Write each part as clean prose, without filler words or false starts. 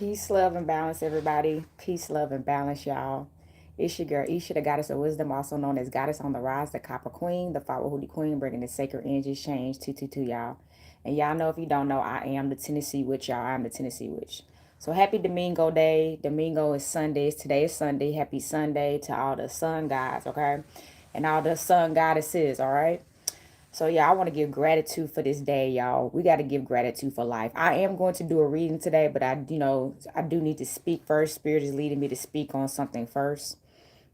Peace, love, and balance, everybody. Peace, love, and balance, y'all. It's your girl, Isha, the goddess of wisdom, also known as Goddess on the Rise, the Copper Queen, the Follow Hoodie Queen, bringing the sacred energy change 222, y'all. And y'all know if you don't know, I am the Tennessee Witch, y'all. I'm the Tennessee Witch. So happy Domingo Day. Domingo is Sundays. Today is Sunday. Happy Sunday to all the sun gods, okay? And all the sun goddesses, all right? So yeah, I want to give gratitude for this day, y'all. We got to give gratitude for life. I am going to do a reading today, but I do need to speak first. Spirit is leading me to speak on something first.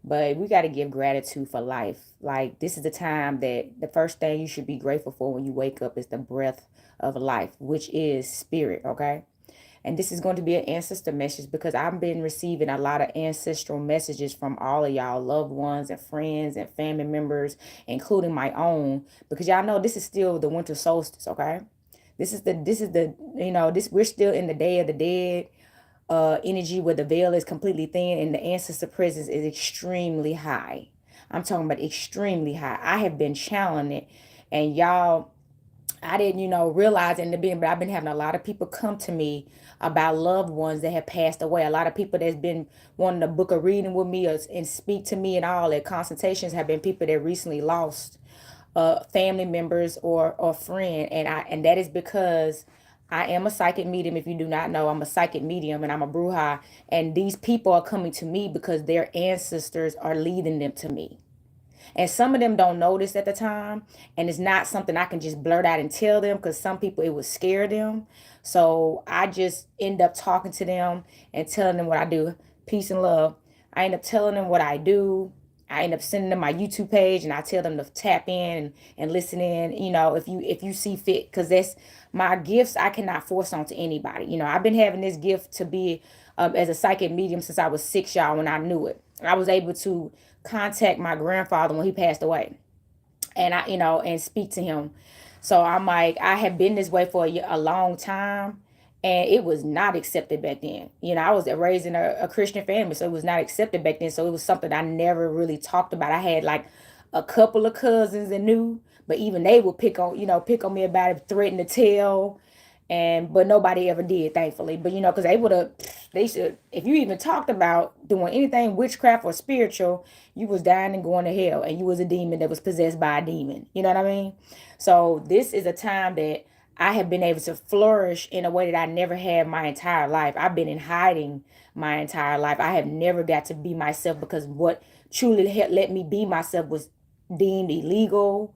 But we got to give gratitude for life. Like, this is the time that the first thing you should be grateful for when you wake up is the breath of life, which is spirit, okay? And this is going to be an ancestor message because I've been receiving a lot of ancestral messages from all of y'all loved ones and friends and family members, including my own, because y'all know this is still the winter solstice, okay? This is the we're still in the Day of the Dead energy where the veil is completely thin and the ancestor presence is extremely high. I'm talking about extremely high. I have been channeling it, and y'all, I didn't, realize in the beginning, but I've been having a lot of people come to me about loved ones that have passed away. A lot of people that's been wanting to book a reading with me and speak to me, and all their consultations have been people that recently lost family members or friend, and that is because I am a psychic medium. If you do not know, I'm a psychic medium and I'm a bruja, and these people are coming to me because their ancestors are leading them to me. And some of them don't notice at the time. And it's not something I can just blurt out and tell them because some people it would scare them. So I just end up talking to them and telling them what I do. Peace and love. I end up telling them what I do. I end up sending them my YouTube page and I tell them to tap in and listen in, if you see fit, because that's my gifts. I cannot force on to anybody. I've been having this gift to be as a psychic medium since I was 6, y'all, when I knew it. I was able to contact my grandfather when he passed away, and and speak to him. So I'm like, I have been this way for a long time, and it was not accepted back then. I was raised in a Christian family, so it was not accepted back then. So it was something I never really talked about. I had like a couple of cousins that knew, but even they would pick on me about it, threaten to tell, but nobody ever did, thankfully. But because they should, if you even talked about doing anything witchcraft or spiritual, you was dying and going to hell, and you was a demon that was possessed by a demon. You know what I mean? So this is a time that I have been able to flourish in a way that I never had my entire life. I've been in hiding my entire life. I have never got to be myself because what truly let me be myself was deemed illegal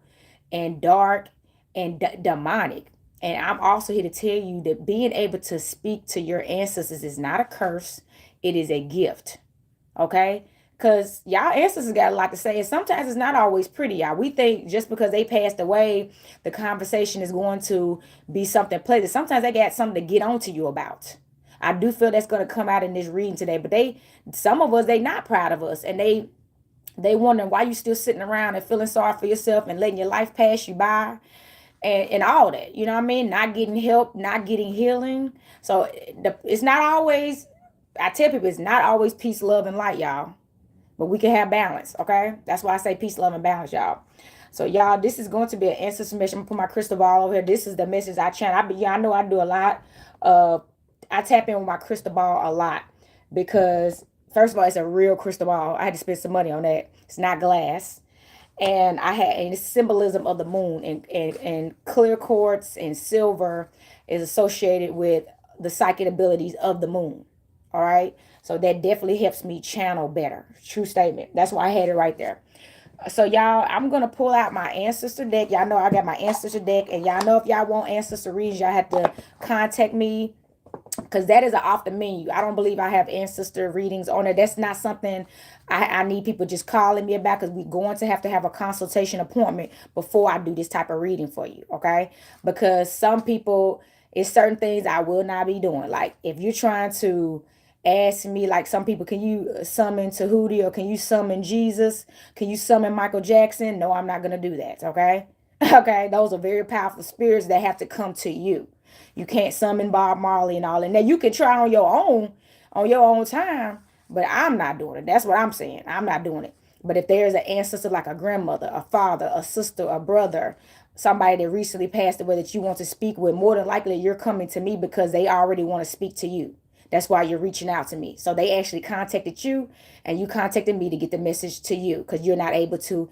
and dark and demonic. And I'm also here to tell you that being able to speak to your ancestors is not a curse, it is a gift. Okay? Because y'all ancestors got a lot to say. And sometimes it's not always pretty, y'all. We think just because they passed away, the conversation is going to be something pleasant. Sometimes they got something to get on to you about. I do feel that's going to come out in this reading today. But some of us, they not proud of us. And they wondering why you still sitting around and feeling sorry for yourself and letting your life pass you by and all that. You know what I mean? Not getting help, not getting healing. So it's not always, I tell people, it's not always peace, love, and light, y'all. But we can have balance, okay? That's why I say peace, love, and balance, y'all. So, y'all, this is going to be an ancestor message. I'm going to put my crystal ball over here. This is the message I channel. I know I do a lot. I tap in with my crystal ball a lot because, first of all, it's a real crystal ball. I had to spend some money on that. It's not glass. And it's symbolism of the moon, and clear quartz and silver is associated with the psychic abilities of the moon. All right. So that definitely helps me channel better. True statement. That's why I had it right there. So y'all, I'm going to pull out my ancestor deck. Y'all know I got my ancestor deck, and y'all know if y'all want ancestor readings, y'all have to contact me, because that is off the menu. I don't believe I have ancestor readings on it. That's not something I need people just calling me about, because we're going to have a consultation appointment before I do this type of reading for you, okay? Because some people, it's certain things I will not be doing. Like if you're trying to ask me, like some people, can you summon Tahuti, or can you summon Jesus? Can you summon Michael Jackson? No, I'm not going to do that, okay? Okay, those are very powerful spirits that have to come to you. You can't summon Bob Marley and all. And now you can try on your own time, but I'm not doing it. That's what I'm saying. I'm not doing it. But if there's an ancestor like a grandmother, a father, a sister, a brother, somebody that recently passed away that you want to speak with, more than likely you're coming to me because they already want to speak to you. That's why you're reaching out to me. So they actually contacted you and you contacted me to get the message to you, because you're not able to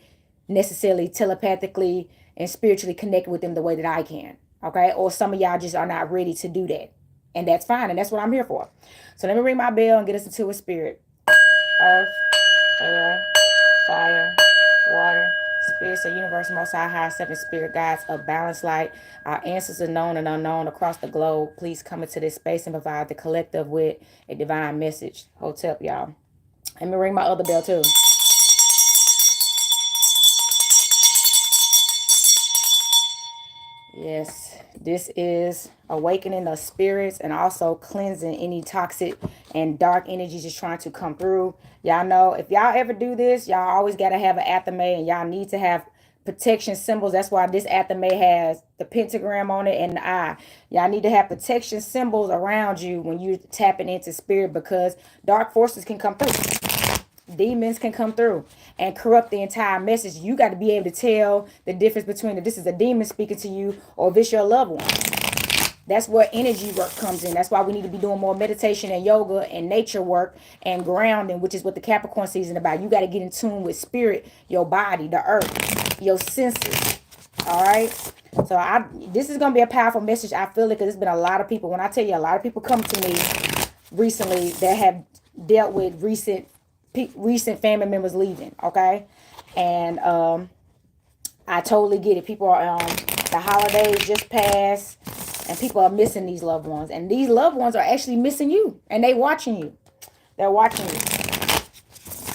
necessarily telepathically and spiritually connect with them the way that I can. Okay. Or some of y'all just are not ready to do that. And that's fine. And that's what I'm here for. So let me ring my bell and get us into a spirit. Earth, air, fire, water, spirits of universe, most high, seven spirit guides of balanced light, our ancestors known and unknown across the globe, please come into this space and provide the collective with a divine message. Hotep, y'all. Let me ring my other bell too. Yes, this is awakening the spirits and also cleansing any toxic and dark energies just trying to come through. Y'all know, if y'all ever do this, y'all always got to have an athame, and y'all need to have protection symbols. That's why this athame has the pentagram on it and the eye. Y'all need to have protection symbols around you when you're tapping into spirit, because dark forces can come through. Demons can come through and corrupt the entire message. You got to be able to tell the difference between if this is a demon speaking to you or if it's your loved one. That's where energy work comes in. That's why we need to be doing more meditation and yoga and nature work and grounding, which is what the Capricorn season about. You got to get in tune with spirit, your body, the earth, your senses. All right. So this is going to be a powerful message. I feel it, because there's been a lot of people. When I tell you, a lot of people come to me recently that have dealt with recent family members leaving. Okay. And I totally get it. People are the holidays just passed and people are missing these loved ones, and these loved ones are actually missing you, and they're watching you. All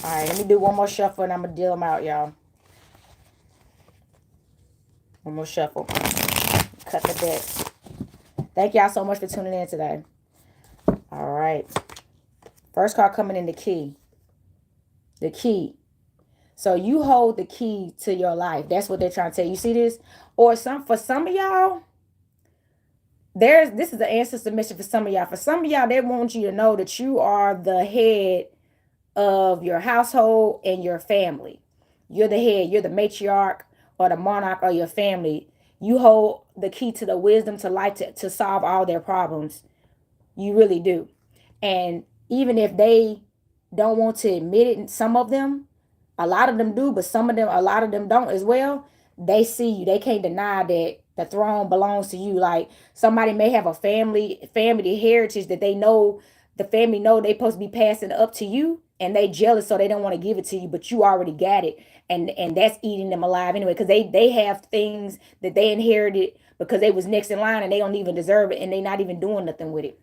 right, let me do one more shuffle and I'm gonna deal them out, y'all. One more shuffle. Cut the deck. Thank y'all so much for tuning in today. All right, first card coming in, the key. The key. So you hold the key to your life. That's what they're trying to tell you. You see this? Or for some of y'all, this is the ancestor message for some of y'all. For some of y'all, they want you to know that you are the head of your household and your family. You're the head. You're the matriarch or the monarch of your family. You hold the key to the wisdom to life to solve all their problems. You really do. And even if they don't want to admit it, and some of them, a lot of them do, but a lot of them don't as well. They see you. They can't deny that the throne belongs to you. Like, somebody may have a family heritage that they know, the family know they supposed to be passing up to you, and they jealous, so they don't want to give it to you, but you already got it. And that's eating them alive anyway, because they have things that they inherited because they was next in line and they don't even deserve it, and they not even doing nothing with it.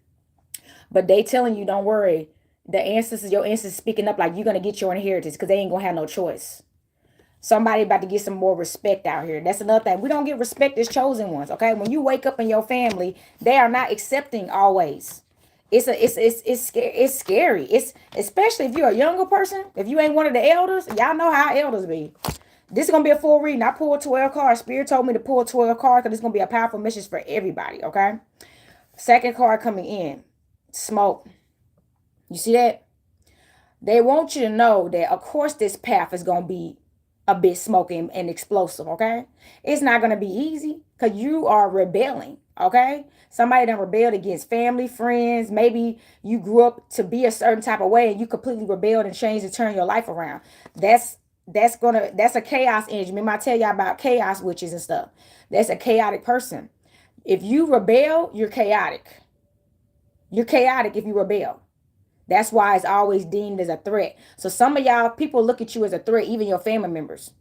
But they telling you, don't worry. Your ancestors speaking up like you're going to get your inheritance, because they ain't going to have no choice. Somebody about to get some more respect out here. That's another thing. We don't get respect as chosen ones, okay? When you wake up in your family, they are not accepting always. It's scary. It's especially if you're a younger person. If you ain't one of the elders, y'all know how elders be. This is going to be a full reading. I pulled 12 cards. Spirit told me to pull 12 cards because it's going to be a powerful message for everybody, okay? Second card coming in. Smoke. You see that? They want you to know that, of course, this path is going to be a bit smoky and explosive, okay? It's not going to be easy because you are rebelling, okay? Somebody done rebelled against family, friends. Maybe you grew up to be a certain type of way and you completely rebelled and changed and turned your life around. That's a chaos energy. Remember I tell y'all about chaos witches and stuff. That's a chaotic person. If you rebel, you're chaotic. You're chaotic if you rebel. That's why it's always deemed as a threat. So some of y'all, people look at you as a threat, even your family members.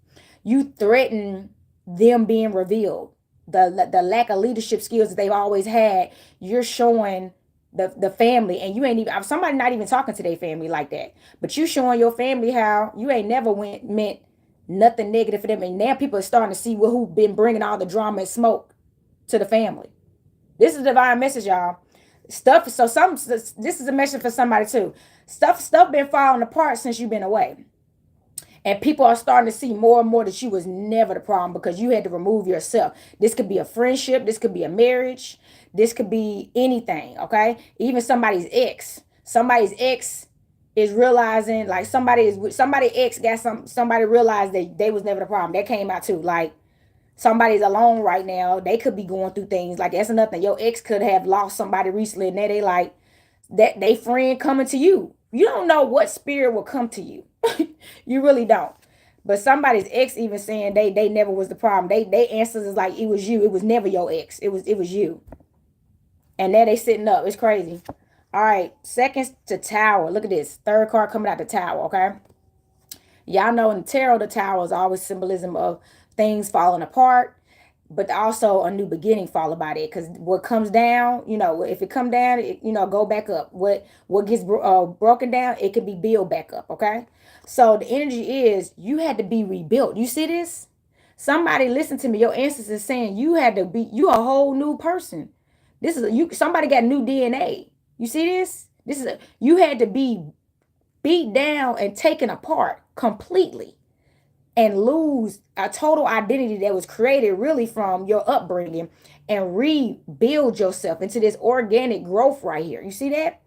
You threaten them being revealed. The lack of leadership skills that they've always had, you're showing the family, and you ain't even, somebody not even talking to their family like that. But you showing your family how you ain't never meant nothing negative for them. And now people are starting to see who been bringing all the drama and smoke to the family. This is a divine message, y'all. This is a message for somebody too. Stuff been falling apart since you've been away. And people are starting to see more and more that you was never the problem because you had to remove yourself. This could be a friendship. This could be a marriage. This could be anything, okay? Even somebody's ex. Somebody's ex is realizing, like, somebody ex got somebody realized that they was never the problem. That came out too. Like, somebody's alone right now. They could be going through things. Like, that's another thing. Your ex could have lost somebody recently, and now they like, that they friend coming to you. You don't know what spirit will come to you. You really don't. But somebody's ex even saying they never was the problem. They answers is like, it was you. It was never your ex. It was you. And now they sitting up. It's crazy. All right, seconds to Tower. Look at this. Third card coming out the Tower, okay? Y'all know in the tarot, the Tower is always symbolism of things falling apart, but also a new beginning followed by that. Because what comes down, if it come down, go back up. What gets broken down, it can be built back up, okay? So the energy is you had to be rebuilt. You see this? Somebody listen to me. Your ancestors saying you had to be, you a whole new person. This is you. Somebody got new DNA. You see this? You had to be beat down and taken apart completely and lose a total identity that was created really from your upbringing and rebuild yourself into this organic growth right here. You see that?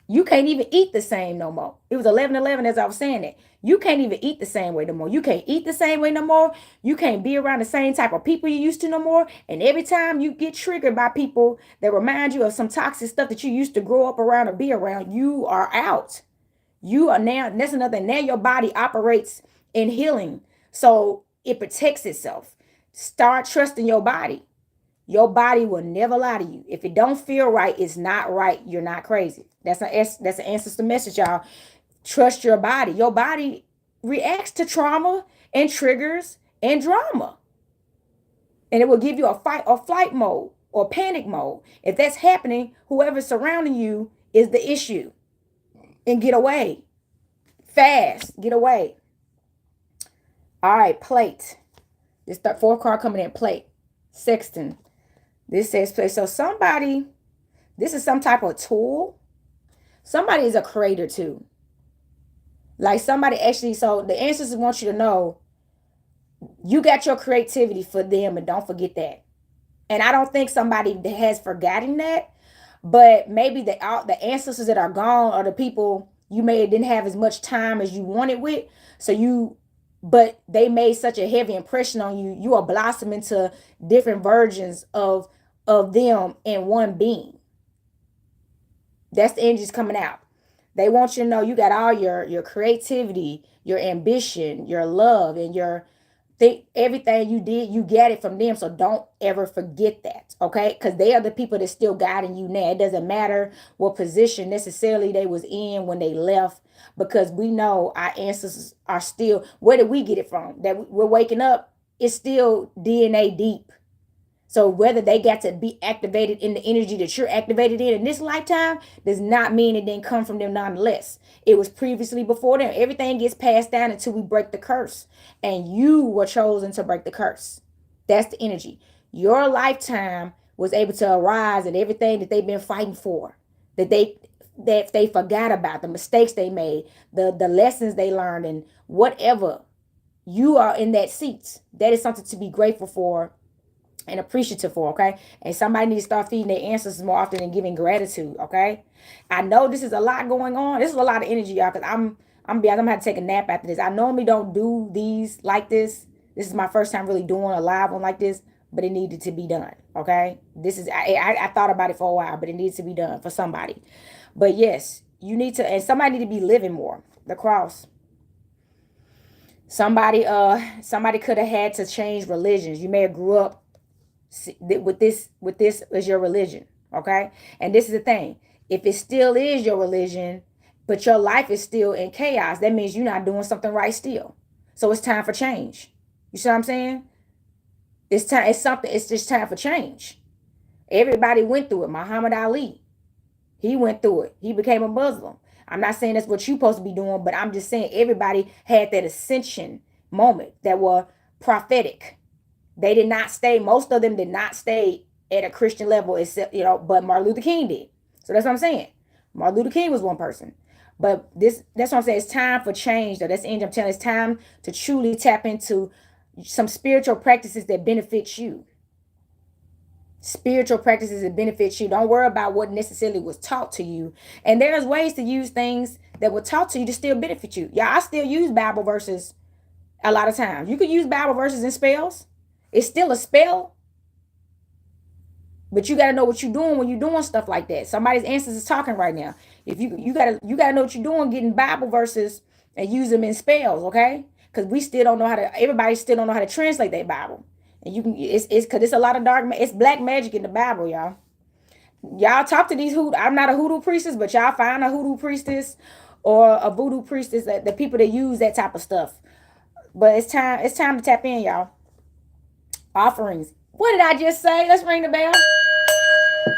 You can't even eat the same no more. It was 11:11 as I was saying that. You can't even eat the same way no more. You can't eat the same way no more. You can't be around the same type of people you used to no more. And every time you get triggered by people that remind you of some toxic stuff that you used to grow up around or be around, you are out. You are now, that's another thing. Now your body operates in healing. So it protects itself. Start trusting your body. Your body will never lie to you. If it don't feel right, it's not right. You're not crazy. That's an ancestor message, y'all. Trust your body. Your body reacts to trauma and triggers and drama. And it will give you a fight or flight mode or panic mode. If that's happening, whoever's surrounding you is the issue. And get away. Fast. Get away. All right, plate. This fourth card coming in, plate. Sexton. This says plate. So somebody, this is some type of tool. Somebody is a creator too. Like somebody actually, so the ancestors want you to know you got your creativity for them and don't forget that. And I don't think somebody has forgotten that, but maybe the ancestors that are gone are the people you may didn't have as much time as you wanted with. But they made such a heavy impression on you. You are blossoming to different versions of them in one being. That's the energies coming out. They want you to know you got all your creativity, your ambition, your love, and everything you did, you get it from them. So don't ever forget that, okay? Because they are the people that's still guiding you now. It doesn't matter what position necessarily they was in when they left, because we know our ancestors are still, where did we get it from? That we're waking up, it's still DNA deep. So whether they got to be activated in the energy that you're activated in this lifetime does not mean it didn't come from them nonetheless. It was previously before them. Everything gets passed down until we break the curse. And you were chosen to break the curse. That's the energy. Your lifetime was able to arise and everything that they've been fighting for. That they forgot about, the mistakes they made, the lessons they learned, and whatever. You are in that seat. That is something to be grateful for and appreciative for, okay? And somebody needs to start feeding their ancestors more often and giving gratitude, okay? I know this is a lot going on. This is a lot of energy, y'all, because I'm gonna have to take a nap after this. I normally don't do these like this. This is my first time really doing a live one like this, but it needed to be done, okay? This is, I thought about it for a while, but it needs to be done for somebody. But yes, you need to, and somebody need to be living more. The cross. Somebody could have had to change religions. You may have grew up with this as your religion, okay? And this is the thing, if it still is your religion but your life is still in chaos, that means you're not doing something right still. So it's time for change. You see what I'm saying? It's just time for change. Everybody went through it. Muhammad Ali, he went through it. He became a Muslim. I'm not saying that's what you're supposed to be doing, but I'm just saying everybody had that ascension moment that were prophetic. They did not stay, most of them did not stay at a Christian level, except, but Martin Luther King did. So that's what I'm saying. Martin Luther King was one person. But that's what I'm saying. It's time for change, though. That's the end. I'm telling you, it's time to truly tap into some spiritual practices that benefit you. Spiritual practices that benefit you. Don't worry about what necessarily was taught to you. And there's ways to use things that were taught to you to still benefit you. Yeah, I still use Bible verses a lot of times. You could use Bible verses in spells. It's still a spell. But you got to know what you're doing when you're doing stuff like that. Somebody's ancestors is talking right now. If you gotta know what you're doing, getting Bible verses and use them in spells, okay? Because we still don't know how to. Everybody still don't know how to translate that Bible. And you can it's because it's a lot of it's black magic in the Bible, y'all. Y'all talk to these hoodoo. I'm not a hoodoo priestess, but y'all find a hoodoo priestess or a voodoo priestess, that the people that use that type of stuff. But it's time to tap in, y'all. Offerings. What did I just say? Let's ring the bell.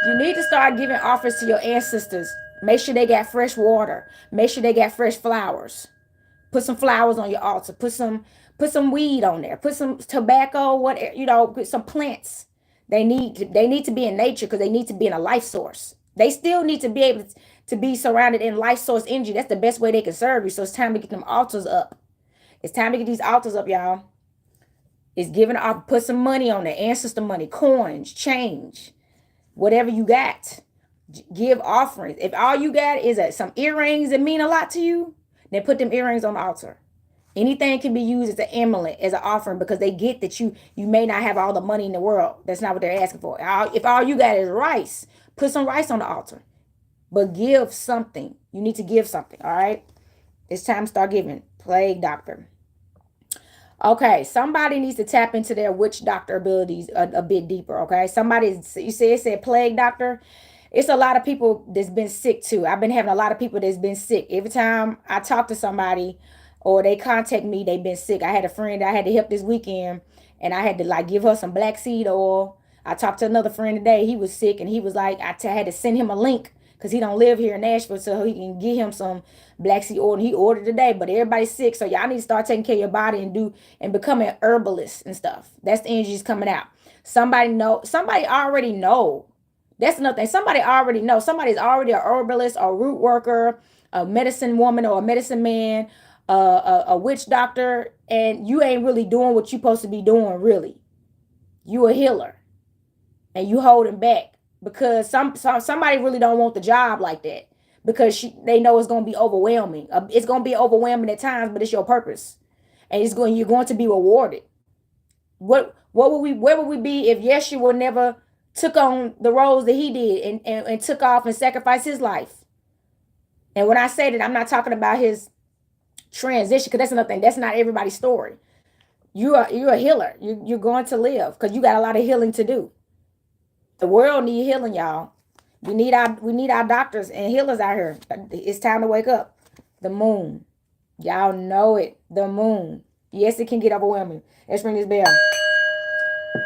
You need to start giving offers to your ancestors. Make sure they got fresh water. Make sure they got fresh flowers. Put some flowers on your altar. Put some weed on there. Put some tobacco, whatever, put some plants. They need to be in nature because they need to be in a life source. They still need to be able to be surrounded in life source energy. That's the best way they can serve you. So it's time to get them altars up. It's time to get these altars up, y'all. It's giving off, put some money on there, ancestor money, coins, change, whatever you got. Give offerings. If all you got is some earrings that mean a lot to you, then put them earrings on the altar. Anything can be used as an amulet, as an offering, because they get that you may not have all the money in the world. That's not what they're asking for. If all you got is rice, put some rice on the altar. But give something. You need to give something, all right? It's time to start giving. Plague doctor. Okay, somebody needs to tap into their witch doctor abilities a bit deeper, okay? You said plague doctor. It's a lot of people that's been sick too. I've been having a lot of people that's been sick. Every time I talk to somebody or they contact me, they've been sick. I had a friend I had to help this weekend, and I had to give her some black seed oil. I talked to another friend today. He was sick, and he was like, had to send him a link because he don't live here in Nashville, so he can get him some black seed oil. And he ordered today, but everybody's sick, so y'all need to start taking care of your body and becoming an herbalist and stuff. That's the energies coming out. Somebody already know. That's another thing. Somebody already knows. Somebody's already a herbalist or root worker, a medicine woman or a medicine man, a witch doctor, and you ain't really doing what you're supposed to be doing, really. You a healer, and you holding back because somebody really don't want the job like that because they know it's going to be overwhelming. It's going to be overwhelming at times, but it's your purpose, and you're going to be rewarded. Where would we be if Yeshua never took on the roles that he did and took off and sacrificed his life? And when I say that, I'm not talking about his transition, because that's another thing. That's not everybody's story. You're a healer. You're going to live because you got a lot of healing to do. The world need healing, y'all. We need our doctors and healers out here. It's time to wake up. The moon. Y'all know it. The moon. Yes, it can get overwhelming. Let's ring this bell.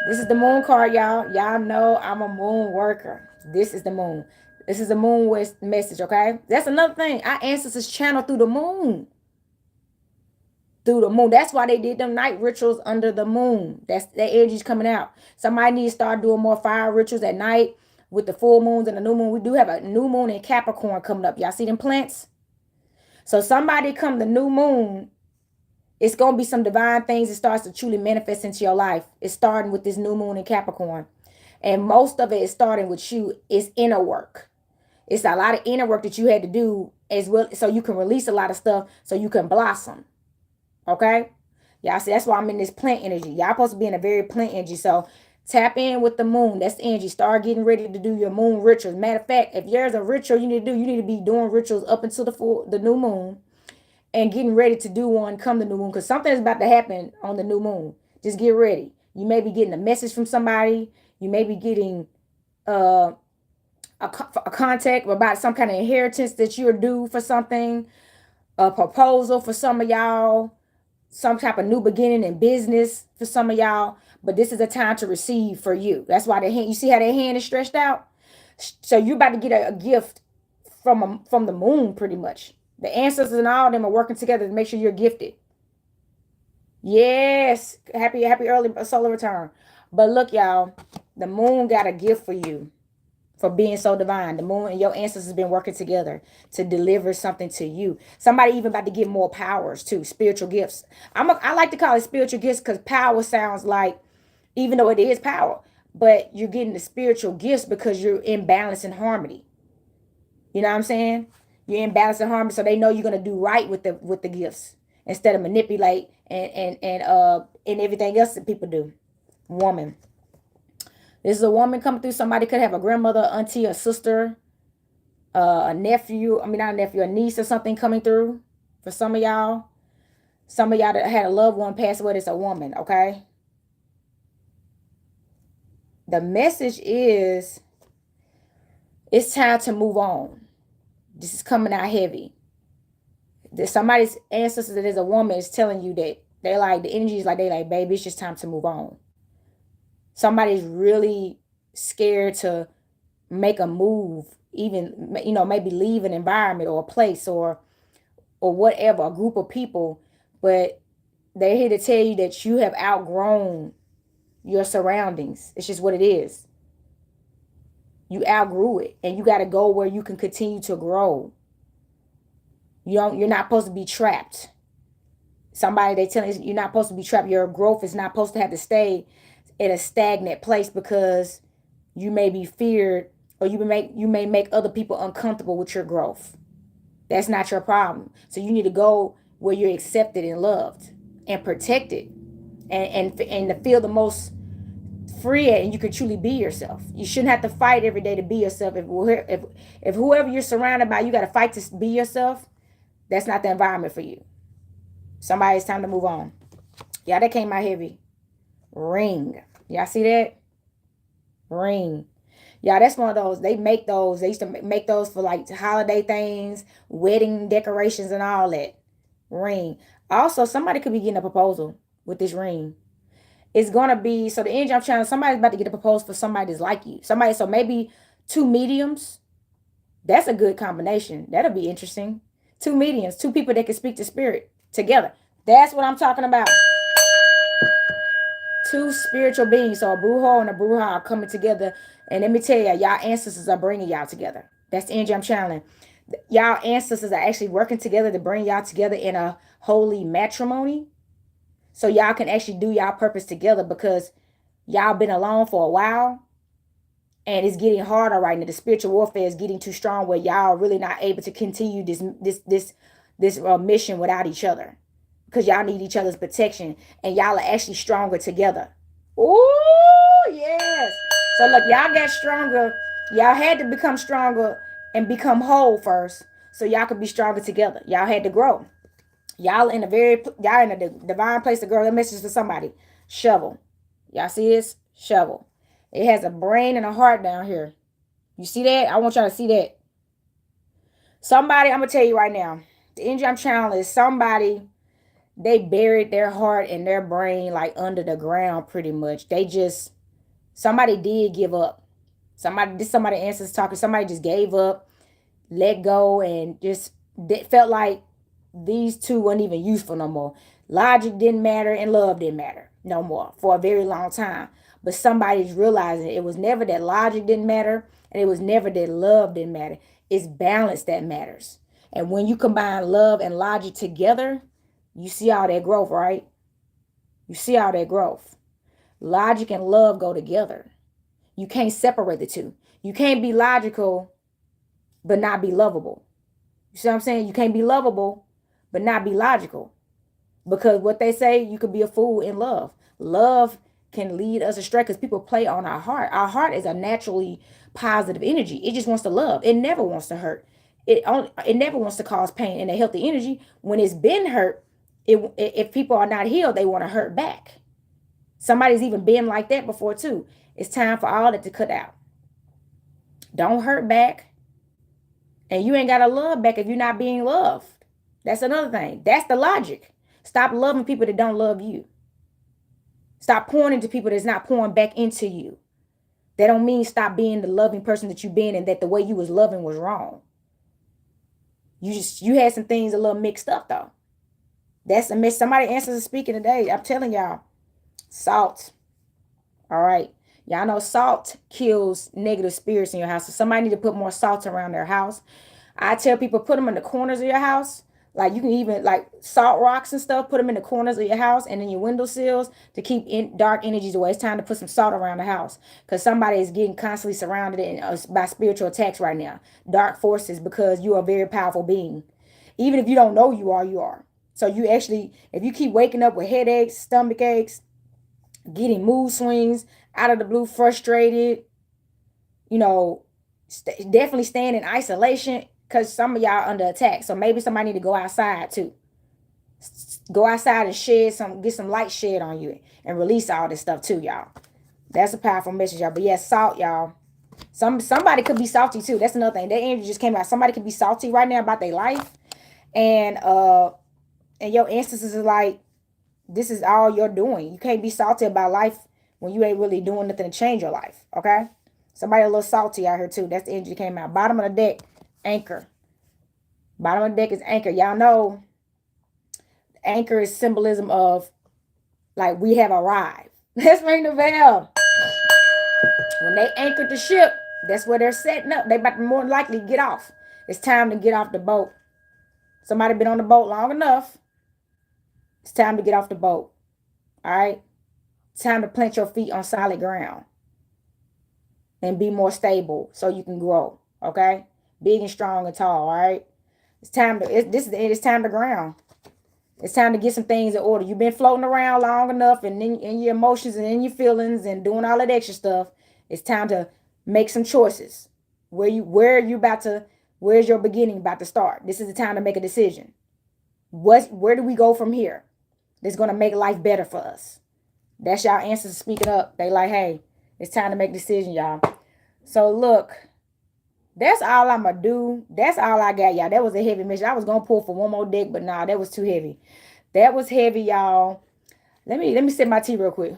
This is the moon card, y'all. Y'all know I'm a moon worker. This is the moon. This is the moon message, okay? That's another thing. Our ancestors channel through the moon. Through the moon. That's why they did them night rituals under the moon. That energy's coming out. Somebody needs to start doing more fire rituals at night with the full moons and the new moon. We do have a new moon in Capricorn coming up. Y'all see them plants? So somebody come the new moon, it's going to be some divine things that starts to truly manifest into your life. It's starting with this new moon in Capricorn. And most of it is starting with you. It's inner work. It's a lot of inner work that you had to do as well, so you can release a lot of stuff so you can blossom. Okay? Y'all see, that's why I'm in this plant energy. Y'all supposed to be in a very plant energy. So tap in with the moon. That's the energy. Start getting ready to do your moon rituals. Matter of fact, if there's a ritual you need to do, you need to be doing rituals up until the new moon and getting ready to do one come the new moon, because something is about to happen on the new moon. Just get ready. You may be getting a message from somebody. You may be getting a contact about some kind of inheritance that you're due for something, a proposal for some of y'all, some type of new beginning in business for some of y'all. But this is a time to receive for you. That's why you see how their hand is stretched out. So you're about to get a gift from the moon, pretty much. The ancestors and all of them are working together to make sure you're gifted. Yes, happy early solar return. But look, y'all, the moon got a gift for you for being so divine. The moon and your ancestors have been working together to deliver something to you. Somebody even about to get more powers too, spiritual gifts. I like to call it spiritual gifts because power sounds like, even though it is power, but you're getting the spiritual gifts because you're in balance and harmony. You know what I'm saying? You're in balance and harmony, so they know you're gonna do right with the gifts instead of manipulate and everything else that people do. Woman. This is a woman coming through. Somebody could have a grandmother, auntie, a sister, a nephew. I mean, not a nephew, a niece or something coming through for some of y'all. Some of y'all that had a loved one pass away, it's a woman, okay? The message is it's time to move on. This is coming out heavy. Somebody's ancestor that is a woman is telling you that they're like, the energy is like, they like, baby, it's just time to move on. Somebody's really scared to make a move, even, maybe leave an environment or a place or whatever, a group of people, but they're here to tell you that you have outgrown your surroundings. It's just what it is. You outgrew it, and you got to go where you can continue to grow. You're not supposed to be trapped. Somebody, they telling you you're not supposed to be trapped. Your growth is not supposed to have to stay in a stagnant place because you may be feared, or you may make other people uncomfortable with your growth. That's not your problem. So you need to go where you're accepted and loved and protected, and to feel the most free and you can truly be yourself. You shouldn't have to fight every day to be yourself. If whoever you're surrounded by, you got to fight to be yourself, that's not the environment for you. Somebody, it's time to move on. Yeah, that came out heavy. Ring. Y'all see that? Ring. Yeah, that's one of those. They used to make those for like holiday things, wedding decorations and all that. Ring. Also, somebody could be getting a proposal with this ring. It's going to be, so the energy I'm trying, somebody's about to get a proposal for somebody that's like you. Somebody, so maybe two mediums. That's a good combination. That'll be interesting. Two mediums, two people that can speak to spirit together. That's what I'm talking about. Two spiritual beings, so a brujo and a bruja are coming together. And let me tell you, y'all ancestors are bringing y'all together. That's the energy I'm channeling. Y'all ancestors are actually working together to bring y'all together in a holy matrimony. So y'all can actually do y'all purpose together, because y'all been alone for a while. And it's getting harder right now. The spiritual warfare is getting too strong, where y'all are really not able to continue this mission without each other, because y'all need each other's protection, and y'all are actually stronger together. Oh yes. So look, y'all got stronger. Y'all had to become stronger and become whole first, so y'all could be stronger together. Y'all had to grow. Y'all in a divine place to grow. That message for somebody. Shovel. Y'all see this? Shovel. It has a brain and a heart down here. You see that? I want y'all to see that. Somebody, I'm going to tell you right now. The energy I'm channeling is somebody, they buried their heart and their brain like under the ground pretty much. Somebody did give up. Somebody answers talking. Somebody just gave up, let go, and just felt like these two weren't even useful no more. Logic didn't matter and love didn't matter no more for a very long time. But somebody's realizing it was never that logic didn't matter, and it was never that love didn't matter. It's balance that matters. And when you combine love and logic together, you see all that growth, right? You see all that growth. Logic and love go together. You can't separate the two. You can't be logical but not be lovable. You see what I'm saying? You can't be lovable but not be logical. Because what they say, you could be a fool in love. Love can lead us astray because people play on our heart. Our heart is a naturally positive energy. It just wants to love. It never wants to hurt. It never wants to cause pain. And a healthy energy, when it's been hurt, if people are not healed, they want to hurt back. Somebody's even been like that before too. It's time for all that to cut out. Don't hurt back. And you ain't got to love back if you're not being loved. That's another thing. That's the logic. Stop loving people that don't love you. Stop pouring into people that's not pouring back into you. That don't mean stop being the loving person that you've been, and that the way you was loving was wrong. You had some things a little mixed up though. That's a mess. Somebody answers speaking today. I'm telling y'all. Salt. All right. Y'all know salt kills negative spirits in your house. So somebody need to put more salt around their house. I tell people, put them in the corners of your house. Like you can even like salt rocks and stuff, put them in the corners of your house and in your windowsills to keep dark energies away. It's time to put some salt around the house, because somebody is getting constantly surrounded by spiritual attacks right now. Dark forces, because you are a very powerful being. Even if you don't know you are. So you actually, if you keep waking up with headaches, stomach aches, getting mood swings, out of the blue, frustrated, you know, definitely staying in isolation because some of y'all under attack. So maybe somebody need to go outside too. Go outside and shed some, get some light shed on you and release all this stuff too, y'all. That's a powerful message, y'all. But yes, salt, y'all. Somebody could be salty too. That's another thing. That energy just came out. Somebody could be salty right now about their life, and your ancestors is like, this is all you're doing. You can't be salty about life when you ain't really doing nothing to change your life. Okay, somebody a little salty out here too. That's the energy that came out. Bottom of the deck, anchor. Bottom of the deck is anchor. Y'all know anchor is symbolism of like we have arrived. Let's ring the bell. When they anchored the ship, that's where they're setting up. They about to more than likely get off. It's time to get off the boat. Somebody been on the boat long enough. It's time to get off the boat. All right? It's time to plant your feet on solid ground and be more stable so you can grow. Okay? Big and strong and tall. All right? It's time to it's time to ground. It's time to get some things in order. You've been floating around long enough and in your emotions and in your feelings and doing all that extra stuff. It's time to make some choices. Where's your beginning about to start? This is the time to make a decision. Where do we go from here? That's going to make life better for us. That's y'all ancestors speaking up. They like, hey, it's time to make a decision, y'all. So look, that's all I'm gonna do. That's all I got, y'all. That was a heavy mission. I was gonna pull for one more deck, but nah, that was too heavy. That was heavy, y'all. Let me sip my tea real quick.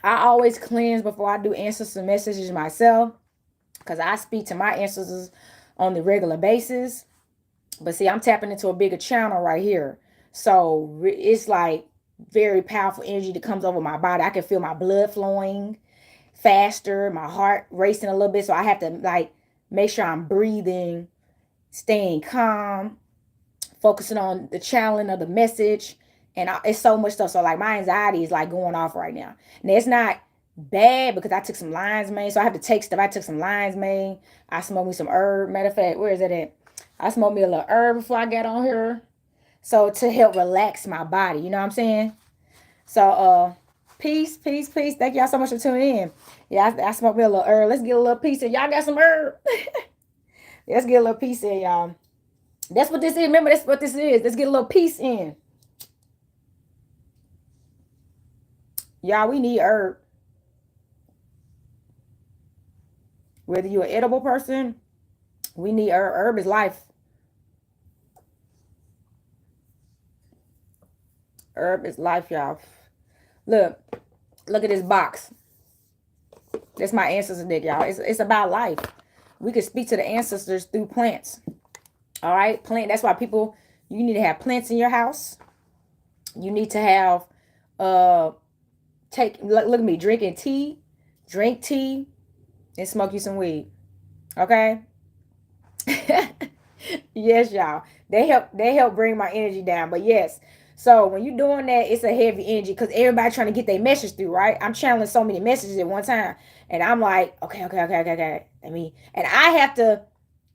I always cleanse before I do ancestor messages myself, because I speak to my ancestors on the regular basis. But see, I'm tapping into a bigger channel right here. So it's like very powerful energy that comes over my body. I can feel my blood flowing faster, my heart racing a little bit. So I have to like make sure I'm breathing, staying calm, focusing on the channeling of the message. And it's so much stuff. So like my anxiety is like going off right now. And it's not bad because I took some lion's mane. So I have to take stuff. I took some lion's mane. I smoked me some herb. Matter of fact, where is it at? I smoked me a little herb before I got on here. So to help relax my body. You know what I'm saying? So peace, peace, peace. Thank y'all so much for tuning in. Yeah, I smoked me a little herb. Let's get a little peace in. Y'all got some herb? Let's get a little peace in, y'all. That's what this is. Remember, that's what this is. Let's get a little peace in. Y'all, we need herb. Whether you're an edible person, we need herb. Herb is life. Herb is life, y'all. Look at this box. That's my ancestor deck, y'all. It's about life. We can speak to the ancestors through plants. All right, plant. That's why you need to have plants in your house. You need to have look at me drinking tea, drink tea, and smoke you some weed. Okay. Yes, y'all. They help bring my energy down. But yes, so when you're doing that, it's a heavy energy because everybody trying to get their message through, right? I'm channeling so many messages at one time, and I'm like, okay. And I have to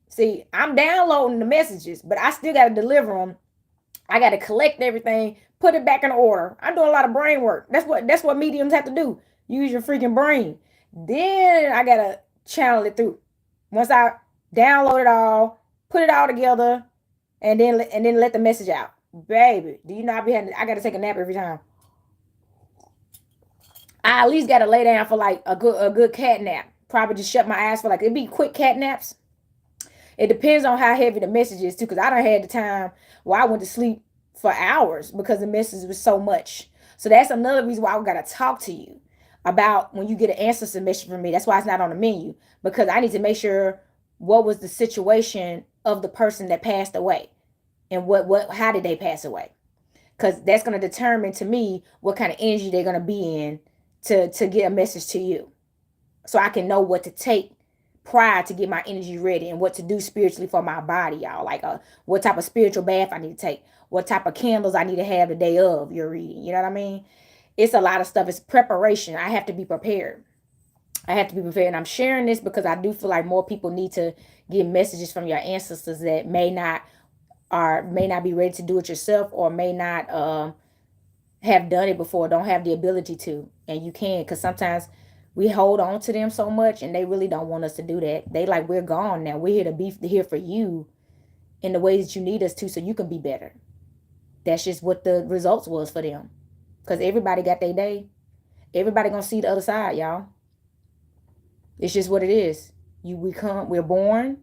see. I'm downloading the messages, but I still got to deliver them. I got to collect everything, put it back in order. I'm doing a lot of brain work. That's what mediums have to do. Use your freaking brain. Then I gotta channel it through. Once I download it all, put it all together, and then let the message out. Baby, do you know I gotta take a nap every time. I at least gotta lay down for like a good cat nap. Probably just shut my eyes for like it'd be quick cat naps. It depends on how heavy the message is too, because I done had the time where I went to sleep for hours because the message was so much. So that's another reason why I gotta talk to you about when you get an ancestor message from me. That's why it's not on the menu, because I need to make sure what was the situation of the person that passed away and how did they pass away, because that's going to determine to me what kind of energy they're going to be in to get a message to you, so I can know what to take prior to get my energy ready and what to do spiritually for my body, y'all. Like what type of spiritual bath I need to take, what type of candles I need to have the day of your reading. You know what I mean? It's a lot of stuff. It's preparation. I have to be prepared. And I'm sharing this because I do feel like more people need to get messages from your ancestors that may not be ready to do it yourself, or may not have done it before don't have the ability to, and you can, because sometimes we hold on to them so much and they really don't want us to do that. They like, we're gone now, we're here to be here for you in the ways that you need us to, so you can be better. That's just what the results was for them, because everybody got their day. Everybody gonna see the other side, y'all. It's just what it is. We're born.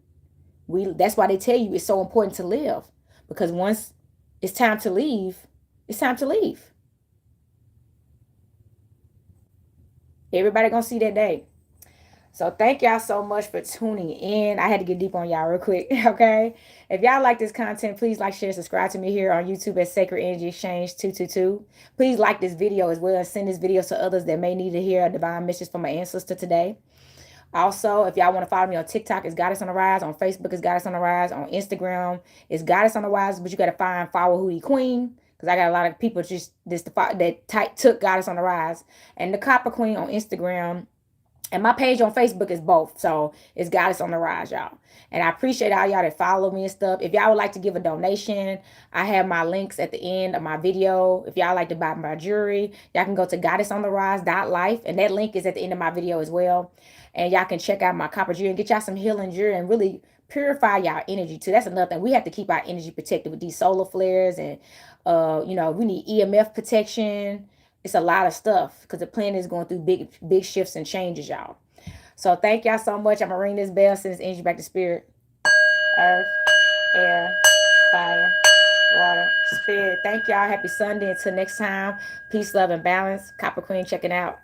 That's why they tell you it's so important to live, because once it's time to leave, it's time to leave. Everybody gonna see that day. So thank y'all so much for tuning in. I had to get deep on y'all real quick, okay? If y'all like this content, please like, share, subscribe to me here on YouTube at Sacred Energy Exchange 222. Please like this video as well and send this video to others that may need to hear a divine message from my ancestor today. Also, if y'all want to follow me on TikTok, it's Goddess on the Rise. On Facebook, it's Goddess on the Rise. On Instagram, it's Goddess on the Rise. But you got to follow Hootie Queen, because I got a lot of people that took Goddess on the Rise. And the Copper Queen on Instagram. And my page on Facebook is both. So it's Goddess on the Rise, y'all. And I appreciate all y'all that follow me and stuff. If y'all would like to give a donation, I have my links at the end of my video. If y'all like to buy my jewelry, y'all can go to goddessontherise.life. And that link is at the end of my video as well. And y'all can check out my copper jewelry and get y'all some healing jewelry and really purify y'all energy too. That's another thing. We have to keep our energy protected with these solar flares. And, we need EMF protection. It's a lot of stuff because the planet is going through big shifts and changes, y'all. So thank y'all so much. I'm going to ring this bell, send this energy back to spirit. Earth, air, fire, water, spirit. Thank y'all. Happy Sunday. Until next time. Peace, love, and balance. Copper Queen checking out.